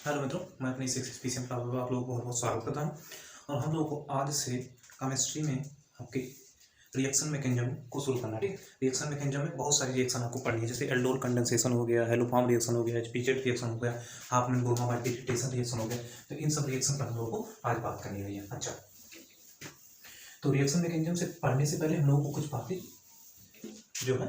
Hello मित्रों, मैं अपनी 6 पीसीएम क्लास में आप लोगों को बहुत बहुत स्वागत करता हूं। और हम लोगों को आज से केमिस्ट्री में आपके रिएक्शन मैकेनिज्म को शुरू करना है। ठीक, रिएक्शन मैकेनिज्म में बहुत सारी रिएक्शन आपको पढ़नी है, जैसे एल्डोल कंडेंसेशन हो गया, हेलोफॉर्म रिएक्शन हो गया, एचपीजेड रिएक्शन हो गया, हाफमैन बोल्मर डिटेक्शन रिएक्शन हो गया। तो इन सब रिएक्शन पर हम लोगों को आज बात करनी है। अच्छा, तो रिएक्शन मैकेनिज्म से पढ़ने से पहले हम लोगों को कुछ बातें जो है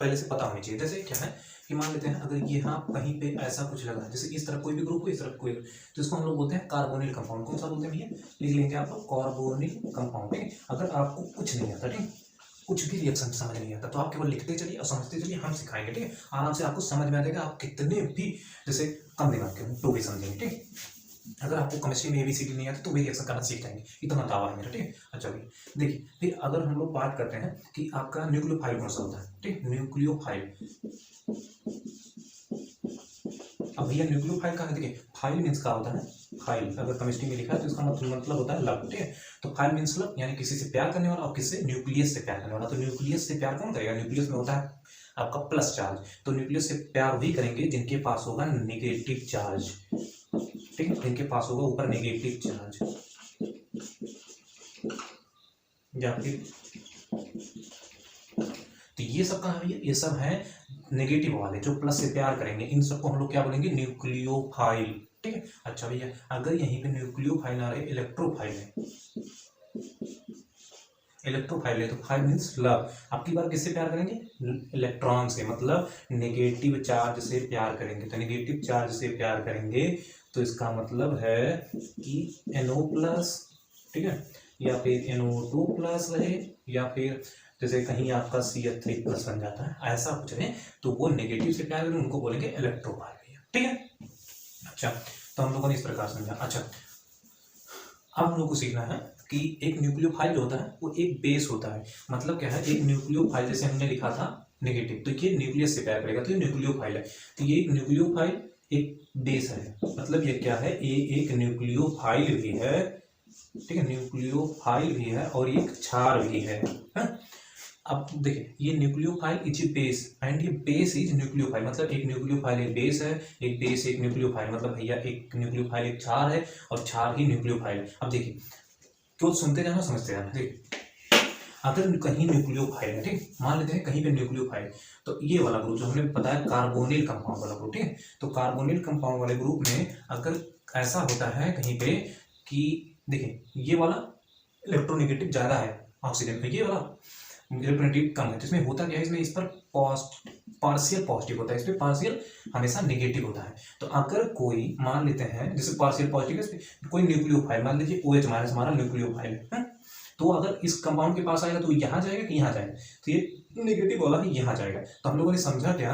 पहले से पता होनी चाहिए। जैसे क्या है कि मान लेते हैं अगर यहाँ कहीं पे ऐसा कुछ लगा, जैसे इस तरफ कोई भी ग्रुप हो, इस तरफ कोई, तो इसको हम लोग बोलते हैं कार्बोनिल कंपाउंड। कौन सा बोलते हैं भैया? लिख लेंगे आप लोग, कार्बोनिल कंपाउंड। ठीक, अगर आपको कुछ नहीं आता, ठीक, कुछ भी रिएक्शन समझ नहीं आता, तो आप केवल लिखते चलिए और समझते चलिए, हम सिखाएंगे। ठीक है, आराम से आपको समझ में आ जाएगा। आप कितने भी जैसे कम दिमाग के तो भी समझेंगे। ठीक, अगर आपको केमिस्ट्री में ABCD नहीं आता तो भी रिएक्शन करना सीख जाएंगे, इतना दावा है मेरा। ठीक, अच्छा देखिए, फिर अगर हम लोग बात करते हैं कि आपका न्यूक्लियोफाइल कौन सा होता है। ठीक, न्यूक्लियोफाइल। अब भैया न्यूक्लियोफाइल का है, देखिए फाइल मीन्स क्या होता है? फाइल अगर केमिस्ट्री में लिखा है तो इसका मतलब होता है लव। ठीक है, तो फाइल मीन्स लव, यानी किसी से प्यार करने वाला, और किससे? न्यूक्लियस से प्यार करने वाला। तो न्यूक्लियस से प्यार कौन करेगा? न्यूक्लियस में होता है आपका प्लस चार्ज, तो न्यूक्लियस से प्यार वही करेंगे जिनके पास होगा नेगेटिव चार्ज। ठीक है, जिनके पास होगा ऊपर नेगेटिव चार्ज, या फिर तो ये सब कहाँ है? ये सब है नेगेटिव वाले जो प्लस से प्यार करेंगे। इन सबको हम लोग क्या बोलेंगे? न्यूक्लियोफाइल। ठीक है, अच्छा भैया, अगर यहीं पे न्यूक्लियोफाइल आ रहे, इलेक्ट्रोफाइल है, इलेक्ट्रोफाइल है, तो फाइल मीन्स लव। आपकी बार किससे प्यार करेंगे? इलेक्ट्रॉन से, मतलब नेगेटिव चार्ज से प्यार करेंगे। तो नेगेटिव चार्ज से प्यार करेंगे तो इसका मतलब है कि NO+, ठीक है, या फिर NO2+ रहे, या फिर जैसे कहीं आपका CH3+ बन जाता है, ऐसा कुछ रहे, तो वो नेगेटिव से प्यार करेंगे, उनको बोलेंगे इलेक्ट्रोफाइल। ठीक है, अच्छा, तो हम लोगों ने इस प्रकार समझा। अच्छा, अब हम लोग को सीखना है कि एक न्यूक्लियोफाइल जो होता है वो एक बेस होता है। मतलब क्या है? एक न्यूक्लियोफाइल, जैसे हमने लिखा था नेगेटिव, तो ये न्यूक्लियस से प्यार करेगा, तो ये न्यूक्लियोफाइल है। तो ये एक न्यूक्लियोफाइल एक बेस है, मतलब ये क्या है? ये एक न्यूक्लियोफाइल भी है। ठीक है, न्यूक्लियोफाइल भी है और एक क्षार भी है। अब देखिए, ये न्यूक्लियोफाइल इज बेस एंड ये बेस इज न्यूक्लियोफाइल, मतलब एक न्यूक्लियोफाइल एक बेस है, एक बेस एक न्यूक्लियोफाइल, मतलब भैया एक न्यूक्लियोफाइल एक क्षार है और क्षार ही न्यूक्लियोफाइल है। अब देखिए, क्यों सुनते जाना समझते जाना। देखिए, अगर कहीं न्यूक्लियोफाइल है, ठीक, मान लेते हैं कहीं पे न्यूक्लियोफाइल, तो ये वाला ग्रुप जो हमने बताया कार्बोनिल कंपाउंड वाला ग्रुप, ठीक है, तो कार्बोनिल कंपाउंड वाले ग्रुप में अगर ऐसा होता है कहीं पे कि देखिए ये वाला इलेक्ट्रोनेगेटिव ज्यादा है ऑक्सीजन पे, ये वाला इलेक्ट्रोनेगेटिव कम है, तो इसमें होता क्या है? इसमें इस पर पार्शियल पॉजिटिव होता है, इस पर पार्शियल हमेशा नेगेटिव होता है। तो अगर कोई मान लेते हैं जैसे पार्शियल पॉजिटिव है, कोई न्यूक्लियोफाइल मान लीजिए OH- हमारा न्यूक्लियोफाइल है, तो अगर इस कंपाउंड के पास आएगा तो यहाँ जाएगा कि यहाँ जाएगा? तो ये नेगेटिव वाला ही यहाँ जाएगा। तो हम लोगों ने समझा क्या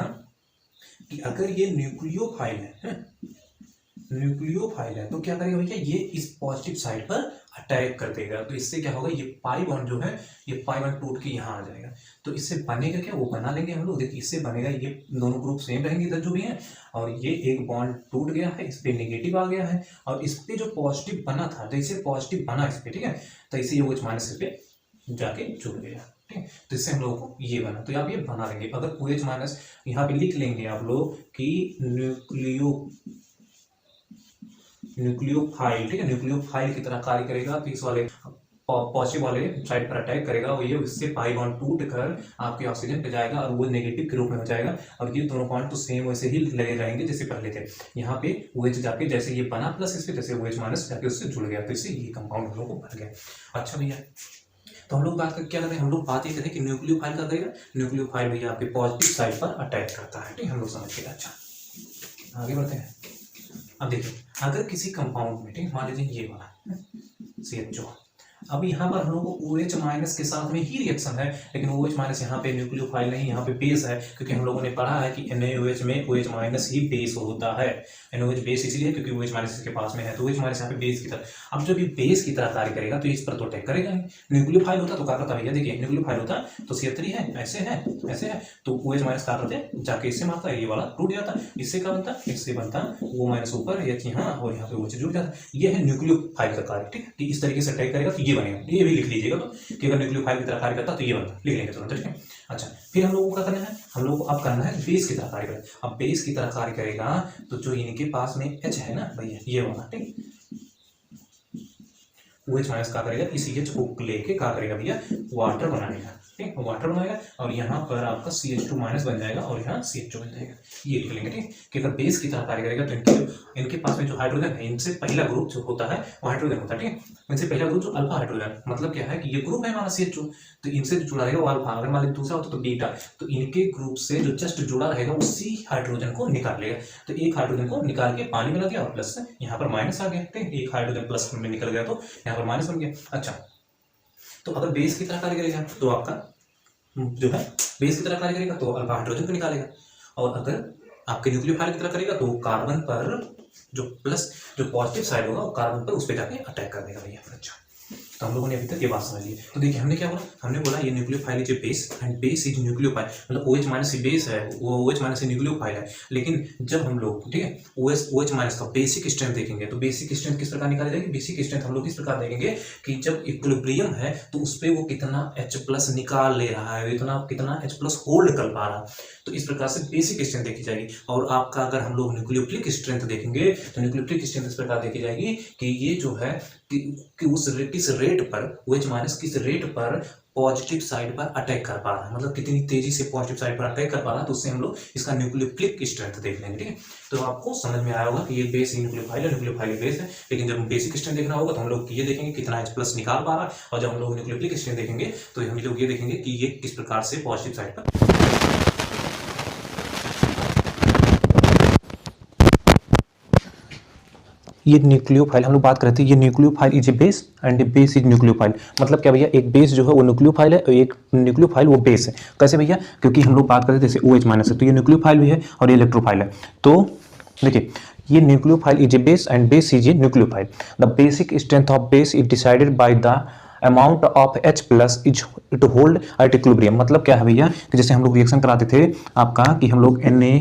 कि अगर ये न्यूक्लियोफाइल है, न्यूक्लियोफाइल है, तो क्या करेगा भैया? ये इस पॉजिटिव साइड पर अटैक कर देगा। तो इससे क्या होगा? ये पाई बॉन्ड जो है, ये पाई बॉन्ड टूट के यहाँ आ जाएगा। तो इससे बनेगा क्या? वो बना लेंगे हम लोग। देखिए, इससे बनेगा, ये दोनों ग्रुप सेम रहेंगे इधर जो भी हैं, और ये एक बॉन्ड टूट गया है, इस पे नेगेटिव आ गया है, और इस पे जो पॉजिटिव बना था, तो इससे पॉजिटिव बना इस पे, ठीक है, तो इसे ये OH- इस पे जाके जुड़ गया। ठीक है, तो इससे हम लोगों को ये बना, तो आप ये बना लेंगे। अगर OH- यहाँ पे लिख लेंगे आप लोग कि न्यूक्लियोफाइल, ठीक है, न्यूक्लियोफाइल की तरह कार्य करेगा, तो इस वाले पॉजिटिव वाले साइड पर अटैक करेगा, और ये उससे पाई बॉन्ड टूट कर आपके ऑक्सीजन पे जाएगा और वो नेगेटिव के रूप में हो जाएगा। और ये दोनों पॉइंट तो सेम वैसे ही लगे रहेंगे जैसे पहले थे। यहाँ पे OH जाके जैसे ये बना प्लस, इस पे जैसे OH- जाके उससे जुड़ गया, तो इससे ये कंपाउंड हम लोग को बन गया। अच्छा भैया, तो हम लोग बात कर क्या करें? हम लोग बात ये करें कि न्यूक्लियोफाइल का करेगा, न्यूक्लियोफाइल भैया आपके पॉजिटिव साइड पर अटैक करता है। ठीक, हम लोग समझ गए। अच्छा, आगे बढ़ते हैं। अब देखिए, अगर किसी कंपाउंड में, ठीक, मान लीजिए ये वाला CH2, अब यहाँ पर हम लोग को OH- के साथ में ही रिएक्शन है, लेकिन OH- यहाँ पे न्यूक्लियोफाइल नहीं, यहाँ पे बेस है, क्योंकि हम लोगों ने पढ़ा है कि NaOH में OH- ही बेस होता है। NaOH बेस इसलिए क्योंकि OH- इसके पास में है, तो OH- यहाँ पे बेस की तरह। अब जब ये बेस की तरह कार्य करेगा तो इस पर तो अटैक करेगा ही। न्यूक्लियोफाइल होता तो क्या करता भैया? देखिए, न्यूक्लियोफाइल होता तो CH3 है, ऐसे है, ऐसे है, तो OH- क्या करते? जाके इससे मारता है, ये वाला टूट जाता, इससे क्या बनता? इससे बनता O- ऊपर, यहाँ और यहाँ पे OH जुड़ जाता। ये है न्यूक्लियोफाइल का कार्य। ठीक है, इस तरीके से अटैक करेगा तो ये बनेगा, ये भी लिख लीजिएगा तो कि अगर न्यूक्लियोफाइल की तरह कार्य करता तो ये बनता, लिख लेंगे तुरंत, ठीक है। अच्छा, फिर हम लोगों को क्या करना है, हम लोगों को अब करना है बेस की तरह कार्य करेगा। अब बेस की तरह कार्य करेगा तो जो इनके पास में H है ना भैया, ये वाला, ठीक, OH माइनस क्या करेगा, इस H को लेके क्या करेगा भैया, वाटर बनाएगा, ठीक, वाटर बनाएगा और यहाँ पर आपका CH2 माइनस बन जाएगा और यहाँ CH2 बन जाएगा, ये लिख लेंगे, ठीक, कि अगर बेस की तरह कार्य करेगा तो इनके पास में जो हाइड्रोजन है, इनसे पहला ग्रुप जो होता है वो हाइड्रोजन होता है, ठीक, इनसे पहला ग्रुप जो अल्फा हाइड्रोजन, मतलब क्या है कि ये ग्रुप है हमारा CH2, तो इनसे जो जुड़ा रहेगा वो अल्फा, अगर मान लीजिए दूसरा होता तो बीटा, तो इनके ग्रुप से जो जस्ट जुड़ा रहेगा उसी हाइड्रोजन को निकाल लेगा, तो एक हाइड्रोजन को निकाल के पानी मिला दिया और प्लस यहाँ पर माइनस आ गया, ठीक, एक हाइड्रोजन प्लस में निकल गया तो यहाँ पर माइनस बन गया। अच्छा, तो अगर बेस की तरह कार्य करेगा तो आपका जो है बेस की तरह कार्य करेगा तो अल्फा हाइड्रोजन को निकालेगा, और अगर आपके न्यूक्लियोफाइल की तरह करेगा तो कार्बन पर जो प्लस जो पॉजिटिव साइड होगा वो कार्बन पर उस पर जाके अटैक कर देगा भैया। अच्छा, तो हम लोगों ने अभी तक ये बात समझ ली। तो देखिए हमने क्या बोला, हमने बोला ये nucleophile is base and base is nucleophile, मतलब OH माइनस बेस है, वो OH माइनस न्यूक्लियोफाइल है। लेकिन जब हम लोग, ठीक है, OH माइनस का बेसिक स्ट्रेंथ देखेंगे तो बेसिक स्ट्रेंथ किस प्रकार निकाली जाएगी, बेसिक स्ट्रेंथ हम लोग किस प्रकार देखेंगे कि जब इक्विलिब्रियम है तो उस पर वो कितना H प्लस निकाल ले रहा है, इतना कितना H प्लस होल्ड कर पा रहा है, तो इस प्रकार से बेसिक स्ट्रेंथ देखी जाएगी। और आपका अगर हम लोग न्यूक्लियोफिलिक स्ट्रेंथ देखेंगे तो न्यूक्लियोफिलिक स्ट्रेंथ इस प्रकार देखी जाएगी कि ये जो है कि उस किस रेट पर OH माइनस किस रेट पर पॉजिटिव साइड पर अटैक कर पा रहा है, मतलब कितनी तेजी से पॉजिटिव साइड पर अटैक कर पा रहा है, तो उससे हम लोग इसका न्यूक्लियोफिलिक स्ट्रेंथ देख लेंगे, ठीक है। तो आपको समझ में आया होगा कि ये बेस न्यूक्लियोफाइल है, न्यूक्लियोफाइल बेस है, लेकिन जब बेसिक स्ट्रेंथ देखना होगा तो हम लोग ये देखेंगे कितना H प्लस निकाल पा रहा है, और जब हम लोग न्यूक्लियोफिलिक स्ट्रेंथ देखेंगे तो हम लोग ये देखेंगे कि ये किस प्रकार से पॉजिटिव साइड पर। ये न्यूक्लियोफाइल हम लोग बात करते हैं, ये nucleophile is a base and A base is nucleophile, मतलब क्या भैया, एक बेस जो है वो न्यूक्लियोफाइल है और एक न्यूक्लियोफाइल वो बेस है। कैसे भैया, क्योंकि हम लोग बात करते हैं जैसे OH माइनस है तो ये न्यूक्लियोफाइल भी है और ये इलेक्ट्रोफाइल है। तो देखिए ये nucleophile is a base and base is a nucleophile. The basic strength of base is decided by the amount of H plus is to hold at equilibrium. मतलब क्या है भैया कि जैसे हम लोग रिएक्शन कराते थे आपका कि हम लोग Na,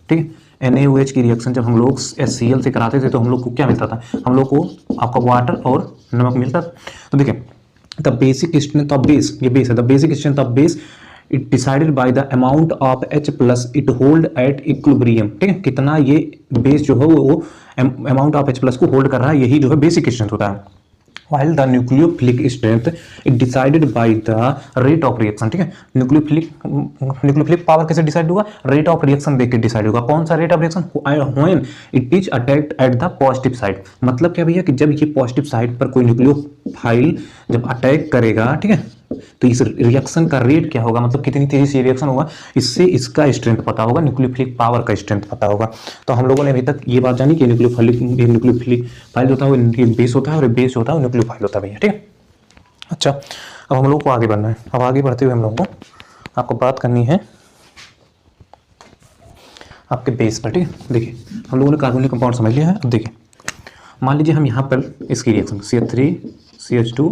ठीक, NaOH की रिएक्शन जब हम लोग HCl से कराते थे तो हम लोग को क्या मिलता था, हम लोग को आपका वाटर और नमक मिलता था। तो देखिए the basic strength of base, ये बेस है, the basic strength of base it decided by the amount of H plus it hold at equilibrium, ठीक है, कितना ये बेस जो है वो अमाउंट ऑफ H प्लस को होल्ड कर रहा है, यही जो है बेसिक स्ट्रेंथ होता है। while the nucleophilic strength is decided by the rate of reaction, ठीक है, न्यूक्लियोफिलिक पावर कैसे डिसाइड होगा, रेट ऑफ रिएक्शन देख के डिसाइड होगा। कौन सा rate of reaction, when it is attacked at the positive side, मतलब क्या भैया कि जब ये पॉजिटिव साइड पर कोई न्यूक्लियोफाइल जब अटैक करेगा, ठीक है, तो इस रिएक्शन का रेट क्या होगा, मतलब कितनी तेजी से रिएक्शन होगा, इससे इसका स्ट्रेंथ पता होगा, न्यूक्लियोफिलिक पावर का स्ट्रेंथ पता होगा। तो हम लोगों ने अभी तक ये बात जानी कि न्यूक्लियोफिलिक फाइल होता है वो बेस होता है और बेस होता है न्यूक्लियोफाइल होता है भैया, ठीक है। अच्छा, अब हम लोग को आगे बढ़ना है। अब आगे बढ़ते हुए हम लोग को आपको बात करनी है आपके बेस पर, ठीक है। देखिए हम लोगों ने कार्बोनिक कंपाउंड समझ लिया है। अब देखिए मान लीजिए हम यहाँ पर इसकी रिएक्शन CH3 CH2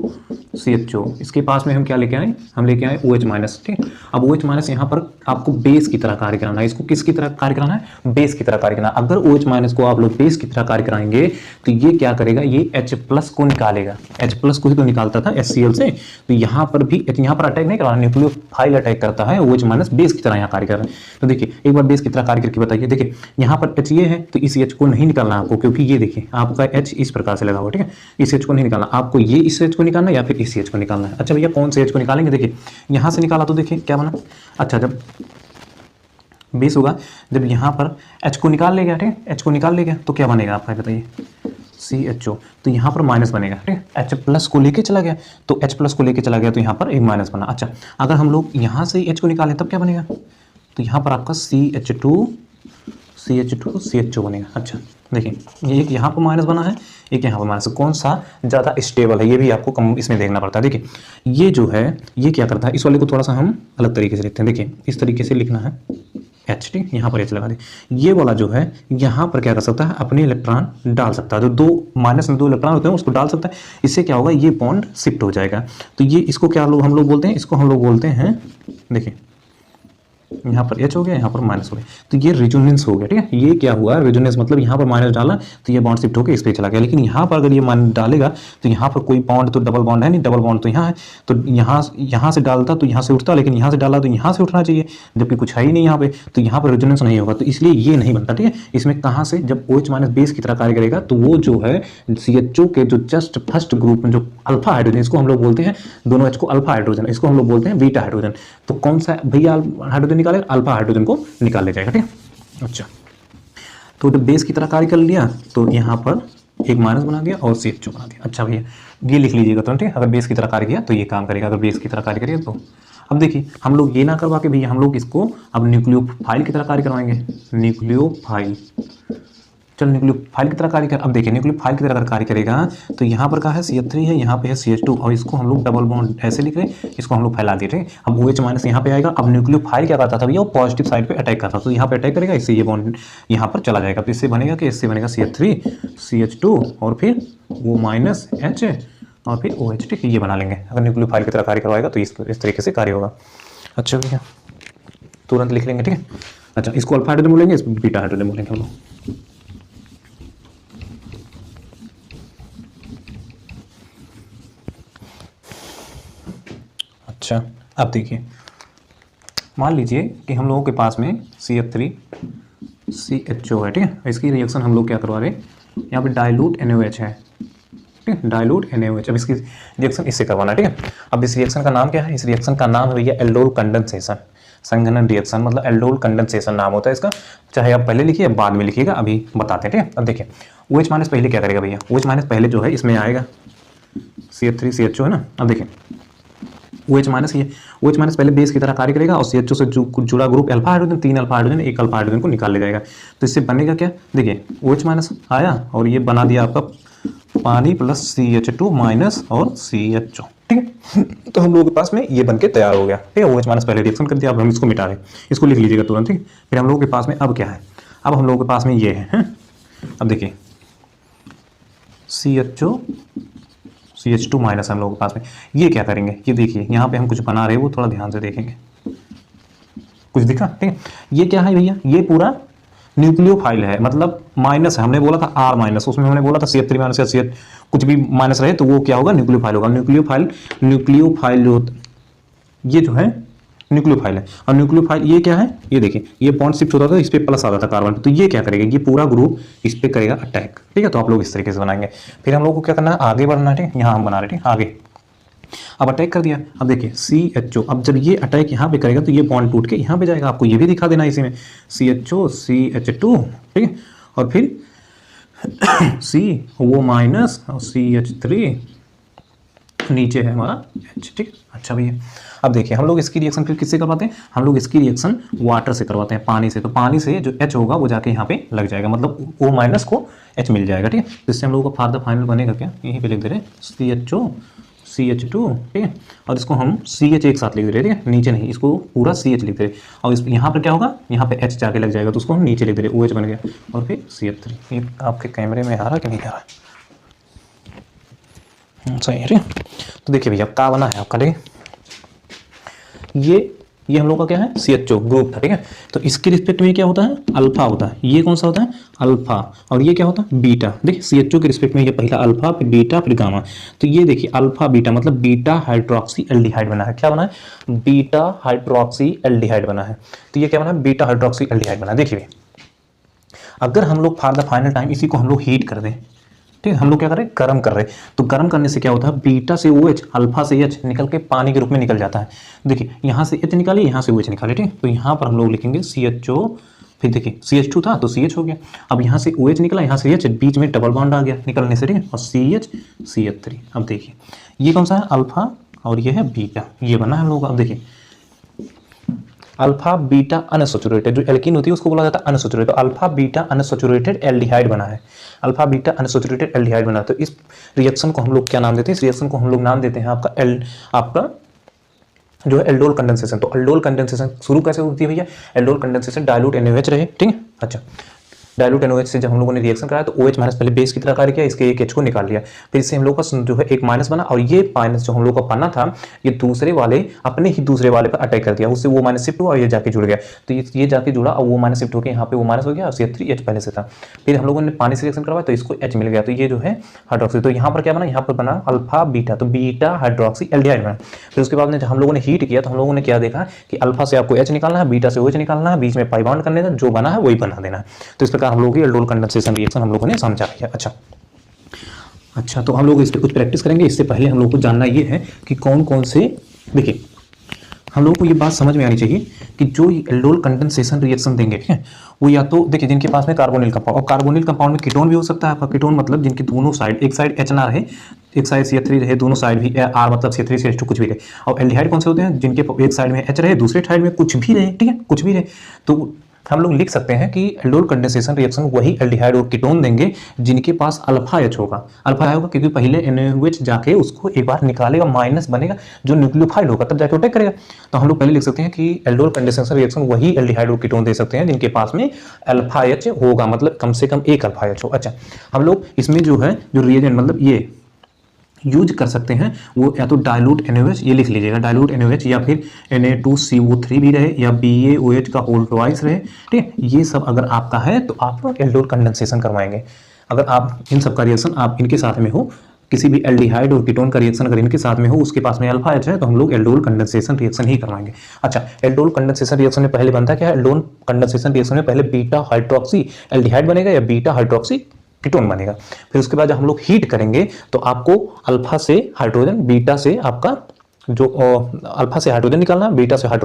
CHO, इसके पास में हम क्या लेके आए, हम लेके आए OH माइनस, ठीक है। अब OH माइनस यहाँ पर आपको बेस की तरह कार्य कराना है, इसको किसकी तरह कार्य कराना है, बेस की तरह कार्य कराना। अगर OH माइनस को आप लोग बेस की तरह कार्य कराएंगे तो ये क्या करेगा, ये H प्लस को निकालेगा, H प्लस को ही तो निकालता था HCl से, तो यहाँ पर भी यहाँ पर अटैक नहीं करा, न्यूक्लियोफाइल अटैक करता है, OH माइनस बेस की तरह यहाँ कार्य कर रहा है। तो देखिए एक बार बेस की तरह कार्य करके बताइए। देखिए यहाँ पर H ये है तो इस H को नहीं निकालना आपको, क्योंकि ये देखिए आपका H इस प्रकार से लगा हुआ, ठीक है, इस H को नहीं निकालना आपको, ये इस H को निकालना है या फिर इस H को निकालना है। अच्छा भैया कौन से H को निकालेंगे, देखिए यहाँ से निकाला तो देखिए क्या बना। अच्छा जब बेस होगा, जब यहाँ पर H को निकाल ले गया, ठीक है, H को निकाल ले गया तो क्या बनेगा आपका बताइए, CHO, तो यहाँ पर माइनस बनेगा, ठीक है, H प्लस को लेके चला गया तो H प्लस को लेके चला गया तो यहाँ पर एक माइनस बना। अच्छा अगर हम लोग यहाँ से H को निकालें तब क्या बनेगा, तो यहाँ पर आपका CH2CHO बनेगा। अच्छा देखिए ये एक यहाँ पर माइनस बना है, एक यहाँ पर माइनस, कौन सा ज़्यादा स्टेबल है ये भी आपको कम इसमें देखना पड़ता है। देखिए ये जो है ये क्या करता है, इस वाले को थोड़ा सा हम अलग तरीके से लिखते हैं। देखिए इस तरीके से लिखना है H, ठीक, यहाँ पर H लगा दे। ये वाला जो है यहाँ पर क्या कर सकता है, अपने इलेक्ट्रॉन डाल सकता है, जो दो माइनस में दो इलेक्ट्रॉन होते हैं उसको डाल सकता है। इससे क्या होगा, ये बॉन्ड शिफ्ट हो जाएगा। तो ये इसको क्या हम लोग बोलते हैं, इसको हम लोग बोलते हैं, देखिए यहाँ पर H हो गया, यहाँ पर माइनस हो गया, तो ये रेजोनेंस हो गया। ठीक है, ये क्या हुआ रेजोनेंस, मतलब यहाँ पर माइनस डाला तो ये बॉन्ड शिफ्ट होकर इस पे चला गया। लेकिन यहाँ पर अगर ये माइनस डालेगा तो यहाँ पर कोई बॉन्ड तो डबल बॉन्ड है नहीं, डबल बॉन्ड तो यहाँ है, तो यहाँ से डालता तो यहाँ से उठता, लेकिन यहाँ से डाला तो यहाँ से उठना चाहिए, जबकि कुछ है ही नहीं यहाँ पे, तो यहाँ पर रेजोनेंस नहीं होगा, तो इसलिए ये नहीं बनता। ठीक है, इसमें कहाँ से, जब OH माइनस बेस की तरह कार्य करेगा तो वो जो है CHO के जो जस्ट फर्स्ट ग्रुप में जो अल्फा हाइड्रोजन, इसको हम लोग बोलते हैं, दोनों H को अल्फा हाइड्रोजन, इसको हम लोग बोलते हैं बीटा हाइड्रोजन। तो कौन सा भैया हाइड्रोजन निकालेगा, अल्फा हाइड्रोजन को निकाल ले जाएगा। ठीक है, अच्छा, तो जब बेस की तरह कार्य कर लिया तो यहाँ पर एक माइनस बना दिया और CHO बना दिया। अच्छा भैया ये लिख लीजिएगा तुरंत, अगर बेस की तरह कार्य किया तो ये काम करेगा, अगर बेस की तरह कार्य करिए तो। अब देखिए हम लोग ये ना करवा के भैया हम लोग इसको अब न्यूक्लियोफाइल की तरह कार्य करवाएंगे, न्यूक्लियोफाइल। चल न्यूक्लियोफाइल की तरह कार्य कर, अब देखिए न्यूक्लियोफाइल की तरह अगर कार्य करेगा तो यहाँ पर क्या है CH3 है, यहाँ पे है CH2 और इसको हम लोग डबल बॉन्ड ऐसे लिख रहे हैं, इसको हम लोग फैला दे रहे हैं। अब OH माइनस यहाँ पे आएगा। अब न्यूक्लियोफाइल क्या करता था भैया, वो पॉजिटिव साइड पे अटैक करता था, तो यहाँ पे अटैक करेगा, इससे ये बॉन्ड यहाँ पर चला जाएगा, तो इससे बनेगा कि इससे बनेगा CH3 CH2 और फिर वो माइनस H और फिर OH। ठीक है, ये बना लेंगे, अगर न्यूक्लियोफाइल की तरह कार्य करवाएगा तो इस तरीके से कार्य होगा। अच्छा भैया तुरंत लिख लेंगे। ठीक है, अच्छा इसको अल्फा हाइड्रोजन बोलेंगे, इसको बीटा हाइड्रोजन बोलेंगे हम लोग। अच्छा अब देखिए मान लीजिए कि हम लोगों के पास में CH3 CHO है। ठीक है, इसकी रिएक्शन हम लोग क्या करवा रहे हैं, यहाँ पे डाइल्यूट NaOH है। ठीक है, डाइल्यूट NaOH, अब इसकी रिएक्शन इससे करवाना है। ठीक है, अब इस रिएक्शन का नाम क्या है, इस रिएक्शन का नाम है भैया एल्डोल कंडेंसेशन, संघनन रिएक्शन, मतलब एल्डोल कंडेंसेशन नाम होता है इसका, चाहे आप पहले लिखिए या बाद में लिखिएगा, अभी बताते हैं। ठीक है, अब देखिए OH माइनस पहले क्या करेगा भैया, OH माइनस पहले जो है इसमें आएगा CH3 CHO है ना। अब देखिए OH माइनस, ये OH माइनस पहले बेस की तरह कार्य करेगा और CHO से जुड़ा group alpha hydrogen, 3 alpha hydrogen, 1 alpha hydrogen को निकाल ले जाएगा। तो इससे बनेगा क्या, देखिए OH माइनस आया और ये बना दिया आपका पानी प्लस CH2 माइनस और CHO। ठीक है, तो हम लोगों के पास में ये बन के तैयार हो गया। ठीक है, OH माइनस पहले रिएक्शन कर दिया, अब हम इसको मिटा रहे, इसको लिख लीजिएगा तुरंत। ठीक, फिर हम लोगों के पास में अब क्या है, अब हम लोगों के पास में ये है। अब देखिए CHO CH2 माइनस हम लोगों के पास में, ये क्या करेंगे, ये देखिए यहाँ पे हम कुछ बना रहे हैं, वो थोड़ा ध्यान से देखेंगे, कुछ दिखा। ठीक है, ये क्या है भैया, ये पूरा न्यूक्लियोफाइल है, मतलब माइनस है, हमने बोला था R माइनस, उसमें हमने बोला था CH3 माइनस या CH कुछ भी माइनस रहे तो वो क्या होगा, न्यूक्लियोफाइल होगा। न्यूक्लियोफाइल जो ये जो है न्यूक्लियोफाइल है, और न्यूक्लियोफाइल ये क्या है, ये देखिए ये बॉन्ड शिफ्ट होता था, इस पे प्लस आता था कार्बन, तो ये क्या करेगा, ये पूरा ग्रुप इस पे करेगा अटैक। ठीक है, तो आप लोग इस तरीके से बनाएंगे। फिर हम लोग को क्या करना है, आगे बढ़ना है। ठीक, यहाँ हम बना रहे हैं आगे, अब अटैक कर दिया। अब देखिए CHO, अब जब ये अटैक यहाँ पे करेगा तो ये बॉन्ड टूट के यहाँ पे जाएगा, आपको ये भी दिखा देना इसी में, CHO CH2। ठीक है, और फिर C वो माइनस और CH3 नीचे है हमारा H। ठीक, अच्छा भैया अब देखिए हम लोग इसकी रिएक्शन फिर किससे करवाते हैं, हम लोग इसकी रिएक्शन वाटर से करवाते हैं, पानी से। तो पानी से जो H होगा वो जाके यहाँ पे लग जाएगा, मतलब O माइनस को H मिल जाएगा। ठीक है, इससे हम लोगों का फार्दर फाइनल बनेगा क्या, यहीं पे लिख दे रहे हैं CHO CH2। ठीक है, और इसको हम CH एक साथ लिख दे रहे हैं। ठीक है, नीचे नहीं, इसको पूरा CH लिख दे रहे, और इस यहाँ पर क्या होगा, यहाँ पे H जाके लग जाएगा, तो उसको हम नीचे लिख दे रहे, OH बन गया, और फिर CH3। ये आपके कैमरे में आ रहा कि नहीं आ रहा, सही है। तो देखिए भैया क्या बना है आपका, देखिए ये हम लोग का क्या है, CHO ग्रुप था। ठीक है, तो इसके रिस्पेक्ट में क्या होता है, अल्फा होता है, ये कौन सा होता है, अल्फा, और ये क्या होता है, बीटा। देखिए CHO के रिस्पेक्ट में ये पहला अल्फा, फिर बीटा, फिर गामा। तो ये देखिए अल्फा बीटा मतलब बीटा हाइड्रोक्सी एल्डिहाइड बना है। क्या बना है, बीटा हाइड्रोक्सी एल्डिहाइड बना है। तो ये क्या बना है, बीटा हाइड्रोक्सी एल्डिहाइड बना है। देखिए अगर हम लोग फॉर द फाइनल टाइम इसी को हम लोग हीट कर दें, ठीक है, हम लोग क्या कर रहे हैं, गर्म कर रहे हैं, तो गर्म करने से क्या होता है, बीटा से OH, अल्फा से H निकल के पानी के रूप में निकल जाता है। देखिए यहाँ से H निकाले, यहाँ से OH निकाले। ठीक, तो यहाँ पर हम लोग लिखेंगे CHO, फिर देखिए CH2 था तो CH हो गया, अब यहाँ से OH निकला, यहाँ से H, बीच में डबल बॉन्ड आ गया निकलने से। ठीक है, और CH CH3। अब देखिए ये कौन सा है, अल्फा, और ये है बीटा, ये बना है हम लोग। अब देखिए अल्फा बीटा अनसैचुरेटेड, जो एल्कीन होती है उसको बोला जाता है अनसैचुरेटेड, तो अल्फा बीटा अनसैचुरेटेड एल्डिहाइड बना है, अल्फा बीटा अनसैचुरेटेड एल्डिहाइड बना है। तो इस रिएक्शन को हम लोग क्या नाम देते हैं, इस रिएक्शन को हम लोग नाम देते हैं आपका जो है एल्डोल कंडेंसेशन। तो एल्डोल कंडेंसेशन शुरू कैसे होती है भैया, एल्डोल कंडेंसेशन डाइल्यूट NaOH रहे। ठीक है, अच्छा डायलूट NaOH से जब हम लोगों ने रिएक्शन कराया तो OH माइनस पहले बेस की तरह कार्य किया, इसके एक H को निकाल लिया, फिर इससे हम लोग का जो है एक माइनस बना, और ये माइनस जो हम लोग का बना था ये दूसरे वाले अपने ही दूसरे वाले पर अटैक कर दिया, उससे वो माइनस शिफ्ट हुआ और ये जाके जुड़ गया, तो ये जाके जुड़ा और वो माइनस शिफ्ट होकर यहाँ पे वो माइनस हो गया और CH3H पहले से था। फिर हम लोगों ने पानी से रिएक्शन करवाया तो इसको H मिल गया, तो ये जो है हाइड्रोक्सी, तो यहाँ पर क्या बना, यहाँ पर बना अल्फा बीटा, तो बीटा हाइड्रोक्सी एल्डिहाइड बना। फिर उसके बाद में हम लोगों ने हीट किया तो हम लोगों ने क्या देखा कि अल्फा से आपको H निकालना है, बीटा से OH निकालना है, बीच में पाई बॉन्ड करने का, जो बना है वही बना देना है। तो इस प्रकार हम लोगों की एल्डोल कंडेंसेशन रिएक्शन हम लोगों ने समझा है। अच्छा तो हम लोग इस पर कुछ प्रैक्टिस करेंगे। इससे पहले हम लोग को जानना ये है कि कौन कौन से, देखिए हम लोगों को ये बात समझ में आनी चाहिए कि जो एल्डोल कंडेंसेशन रिएक्शन देंगे, ठीक है, वो या तो देखिए जिनके पास में कार्बोनिल कंपाउंड, और कार्बोनिल कंपाउंड में कीटोन भी हो सकता है आपका। कीटोन मतलब जिनकी दोनों साइड, एक साइड H ना रहे, एक साइड CH3 रहे, दोनों साइड भी R मतलब CH3 CH2 कुछ भी रहे। और एल्डिहाइड कौन से होते हैं, जिनके एक साइड में H रहे, दूसरे साइड में कुछ भी रहे, ठीक है, कुछ भी रहे। तो हम लोग लिख सकते हैं कि एल्डोल कंडेंसेशन रिएक्शन वही एल्डिहाइड और कीटोन देंगे जिनके पास अल्फा H होगा। अल्फा होगा क्योंकि पहले NaOH जाके उसको एक बार निकालेगा, माइनस बनेगा जो न्यूक्लियोफाइल होगा, तब जाके अटैक करेगा। तो हम लोग पहले लिख सकते हैं कि एल्डोल कंडेंसेशन रिएक्शन वही एल्डिहाइड और कीटोन दे सकते हैं जिनके पास में अल्फा H होगा, मतलब कम से कम एक अल्फा H हो। अच्छा, हम लोग इसमें जो है जो रिएजेंट मतलब ये यूज कर सकते हैं वो या तो डाइल्यूट NaOH, ये लिख लीजिएगा डाइल्यूट NaOH, या फिर Na2CO3 भी रहे, या BaOH का होल ट्वाइस रहे, ठीक है। ये सब अगर आपका है तो आप एल्डोल कंडेंसेशन करवाएंगे। अगर आप इन सब का रिएक्शन आप इनके साथ में हो, किसी भी एल्डिहाइड और कीटोन का रिएक्शन अगर इनके साथ में हो, उसके पास में अल्फा H है, तो हम लोग एल्डोल कंडेंसेशन रिएक्शन ही करवाएंगे। अच्छा, एल्डोल कंडेंसेशन रिएक्शन में पहले बनता क्या है, एल्डोल कंडेंसेशन रिएक्शन में पहले बीटा हाइड्रोक्सी एल्डिहाइड बनेगा या बीटा हाइड्रोक्सी कीटोन बनेगा। फिर उसके बाद जब हम लोग हीट करेंगे तो आपको अल्फा से हाइड्रोजन, बीटा से आपका जो अल्फा से हाइड्रोजन निकालना है, बीटा से OH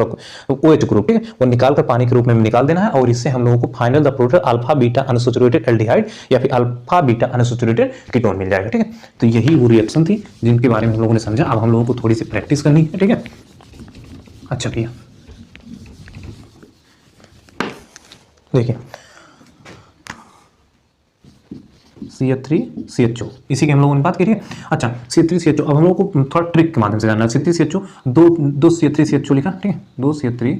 ग्रुप, ठीक है, वो निकाल कर पानी के रूप में निकाल देना है, और इससे हम लोगों को final the product alpha beta unsaturated aldehyde या फिर अल्फा बीटा अनसैचुरेटेड कीटोन मिल जाएगा, ठीक है। तो यही वो रिएक्शन थी जिनके बारे में हम लोगों ने समझा। अब हम लोगों को थोड़ी सी प्रैक्टिस करनी है, ठीक है। अच्छा भैया देखिए CH3 CHO, इसी की हम लोगों ने बात करी है। अच्छा, CH3 CHO, अब हम लोगों को थोड़ा ट्रिक के माध्यम से जानना है। CH3 CHO, दो CH3 CHO लिखा, ठीक है, दो CH3,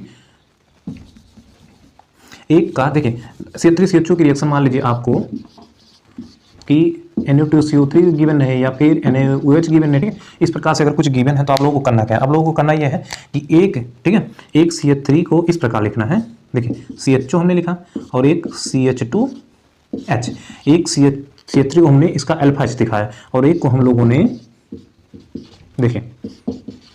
एक का देखिए CH3 CHO की रिएक्शन मान लीजिए आपको कि Na2CO3 गिवन है या फिर NaOH गिवन है, ठीक है। इस प्रकार से अगर कुछ गिवन है तो आप लोगों को करना क्या है, आप लोगों को करना यह है कि एक, ठीक है, एक CH3 को इस प्रकार लिखना है, देखिए CHO हमने लिखा और एक CH2H, एक CH3 को हमने इसका अल्फा H दिखाया और एक को हम लोगों ने देखिए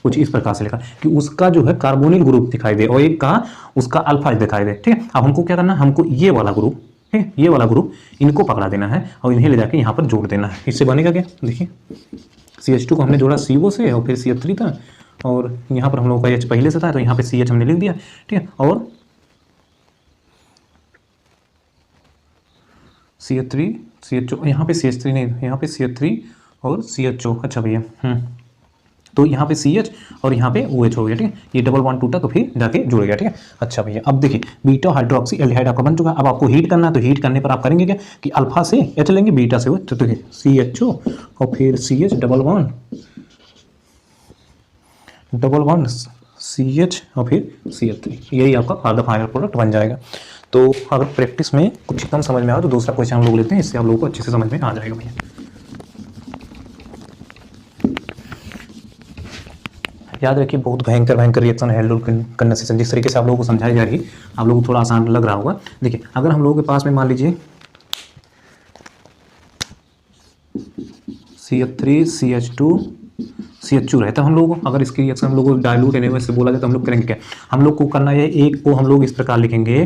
कुछ इस प्रकार से लिखा कि उसका जो है कार्बोनिल ग्रुप दिखाई दे और एक का उसका अल्फा H दिखाई दे, ठीक है। अब हमको क्या करना है, हमको ये वाला ग्रुप, ठीक है, ये वाला ग्रुप इनको पकड़ा देना है और इन्हें ले जाके यहाँ पर जोड़ देना है। इससे बनेगा क्या, देखिए CH2 को हमने जोड़ा CO से और फिर CH3 था और यहाँ पर हम लोग का H पहले से था तो यहाँ पे CH हमने लिख दिया, ठीक है, और CH3 CHO, यहाँ पे CH3 नहीं, यहाँ पे CH3 और CHO। अच्छा भैया, तो यहाँ पे CH और यहाँ पे OH हो गया, ठीक है, ये डबल बॉन्ड टूटा तो फिर जाके जुड़ गया, ठीक है। अच्छा भैया, अब देखिए बीटा हाइड्रोक्सी एल्डिहाइड आपका बन चुका। अब आपको हीट करना है तो हीट करने पर आप करेंगे क्या कि अल्फा से H लेंगे, बीटा से OH, तो देखिए CHO और फिर CH डबल बॉन्ड CH और फिर CH3, यही आपका फाइनल प्रोडक्ट बन जाएगा। तो अगर प्रैक्टिस में कुछ कम समझ में आए तो दूसरा क्वेश्चन हम लोग लेते हैं, इससे आप लोगों को अच्छे से समझ में आ जाएगा भैया। याद रखिए बहुत भयंकर रिएक्शन है एल्डोल कंडेंसेशन। जिस तरीके से आप लोगों को समझाई जा रही है आप लोगों को थोड़ा आसान लग रहा होगा। देखिए अगर हम लोगों के पास में मान लीजिए CH3 CH2 CHO रहता है, हम लोगों को अगर इसकी रिएक्शन हम लोग को डाइल्यूट NaOH से बोला जाए तो हम लोग करेंगे क्या, हम लोग को करना है एक को हम लोग इस प्रकार लिखेंगे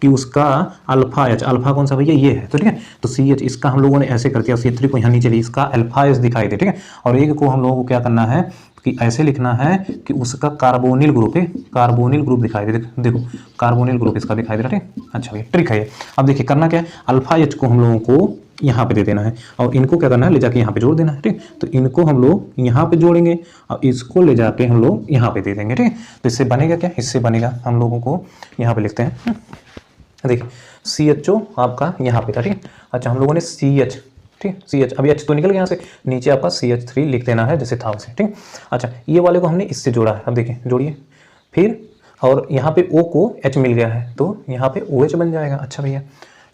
कि उसका अल्फा H, अल्फा कौन सा भैया ये है, तो ठीक है, तो CH इसका हम लोगों ने ऐसे कर दिया, CH3 को यहाँ नीचे लिए इसका अल्फा H दिखाई दे, ठीक है, और एक को हम लोगों को क्या करना है कि ऐसे लिखना है कि उसका कार्बोनिल ग्रुप है, कार्बोनिल ग्रुप दिखाई दे, देखो कार्बोनिल ग्रुप इसका दिखाई दे रहा है, ठीक। अच्छा भैया ट्रिक है। अब देखिए करना क्या है, अल्फा H को हम लोगों को यहाँ पे दे देना है और इनको क्या करना है ले जाके यहाँ पे जोड़ देना है, ठीक। तो इनको हम लोग यहाँ पे जोड़ेंगे और इसको ले जाके हम लोग यहाँ पे दे देंगे, ठीक। तो इससे बनेगा क्या, इससे बनेगा हम लोगों को यहाँ पे लिखते हैं, देखिए CHO आपका यहाँ पे था, ठीक। अच्छा हम लोगों ने CH, ठीक, CH अभी H तो निकल गया यहाँ से, नीचे आपका CH3 लिख देना है जैसे था उसे, ठीक। अच्छा ये वाले को हमने इससे जोड़ा है, अब देखिए जोड़िए फिर, और यहाँ पे O को H मिल गया है तो यहाँ पे OH बन जाएगा। अच्छा भैया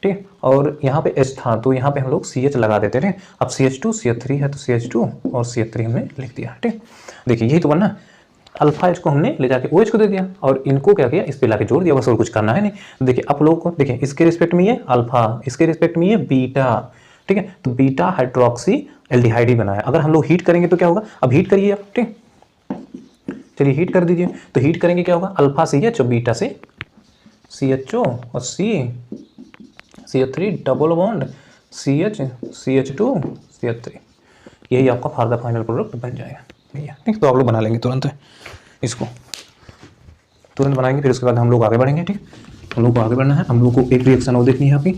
ठीक है, और यहाँ पे H था तो यहाँ पे हम लोग CH लगा देते थे। अब CH2 CH3 है तो CH2 और CH3 हमने लिख दिया। ठीक, देखिए यही तो बनना, अल्फा H को हमने ले जाके OH को दे दिया और इनको क्या किया, इस पे लाके जोड़ दिया, बस और कुछ करना है नहीं। देखिए आप लोगों को देखिए, इसके रिस्पेक्ट में ये अल्फा, इसके रिस्पेक्ट में ये बीटा। ठीक है, तो बीटा हाइड्रोक्सी एल्डिहाइड ही बना है। अगर हम लोग हीट करेंगे तो क्या होगा, अब हीट करिए आप। ठीक, चलिए हीट कर दीजिए, तो हीट करेंगे क्या होगा, अल्फा CH और बीटा से CHO और CH3 double bond CH CH2 CH3, यही आपका फार्दर फाइनल प्रोडक्ट बन जाएगा भैया। ठीक, तो आप लोग बना लेंगे तुरंत, इसको तुरंत बनाएंगे, फिर उसके बाद हम लोग आगे बढ़ेंगे। ठीक, हम लोग को आगे बढ़ना है, हम लोग को एक रिएक्शन और देखनी है आपकी।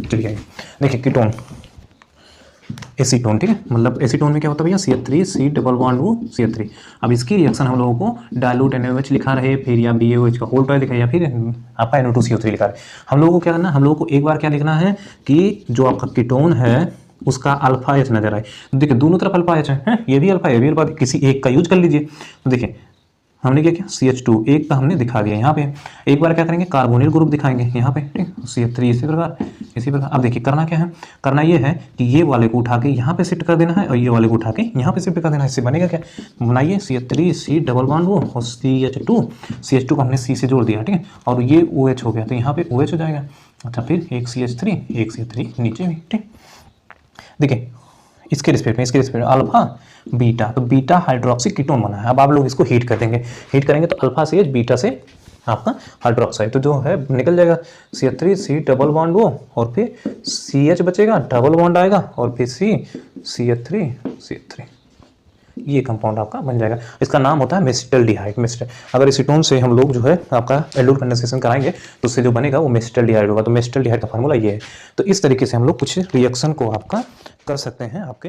चलिए देखिए, कीटोन एसीटोन। ठीक है, मतलब एसीटोन में क्या होता है भैया, CH3 डबल बॉन्ड वो CH3। अब इसकी रिएक्शन हम लोगों को डाइल्यूट NaOH लिखा रहे, फिर या BaOH का होल टॉय लिखा, या फिर आपका NO2CO3 लिखा रहे। हम लोगों को क्या करना है, हम लोगों को एक बार क्या लिखना है कि जो आपका कीटोन है उसका अल्फा H नजर आए। तो देखिए दोनों तरफ अल्फा H है, ये भी अल्फा है, ये भी अल्फा, किसी एक का यूज कर लीजिए। तो देखिए हमने क्या किया, CH2 एक का हमने दिखा दिया यहाँ पे। एक बार क्या करेंगे, कार्बोनिल ग्रुप दिखाएंगे यहाँ पे। ठीक, CH3 इसी प्रकार इसी प्रकार। अब देखिए करना क्या है, करना ये है कि ये वाले को उठा के यहाँ पे शिफ्ट कर देना है और ये वाले को उठा के यहाँ पे शिफ्ट कर देना है। इससे बनेगा क्या, बनाइए CH3 डबल बॉन्ड वो और CH2 को हमने C से जोड़ दिया। ठीक है, और ये OH हो गया तो यहाँ पे OH हो जाएगा। अच्छा, फिर एक CH3 नीचे भी। ठीक, देखिए इसके रिस्पेक्ट में अल्फा बीटा, तो बीटा हाइड्रोक्सी कीटोन बना है। अब आप लोग इसको हीट कर देंगे, हीट करेंगे तो अल्फा CH बीटा से आपका हाइड्रोक्साइड, तो जो है निकल जाएगा CH3 डबल बॉन्ड वो और फिर CH बचेगा, डबल बॉन्ड आएगा और फिर CH3 ये कंपाउंड आपका बन जाएगा। इसका नाम होता है मेसिटल्डिहाइड। अगर एसीटोन से हम लोग जो है आपका एल्डोल कंडेंसेशन कराएंगे तो उससे जो बनेगा वो मेसिटल्डिहाइड होगा। तो मेसिटल्डिहाइड का फार्मूला ये है। तो इस तरीके से हम लोग कुछ रिएक्शन को आपका कर सकते हैं आपके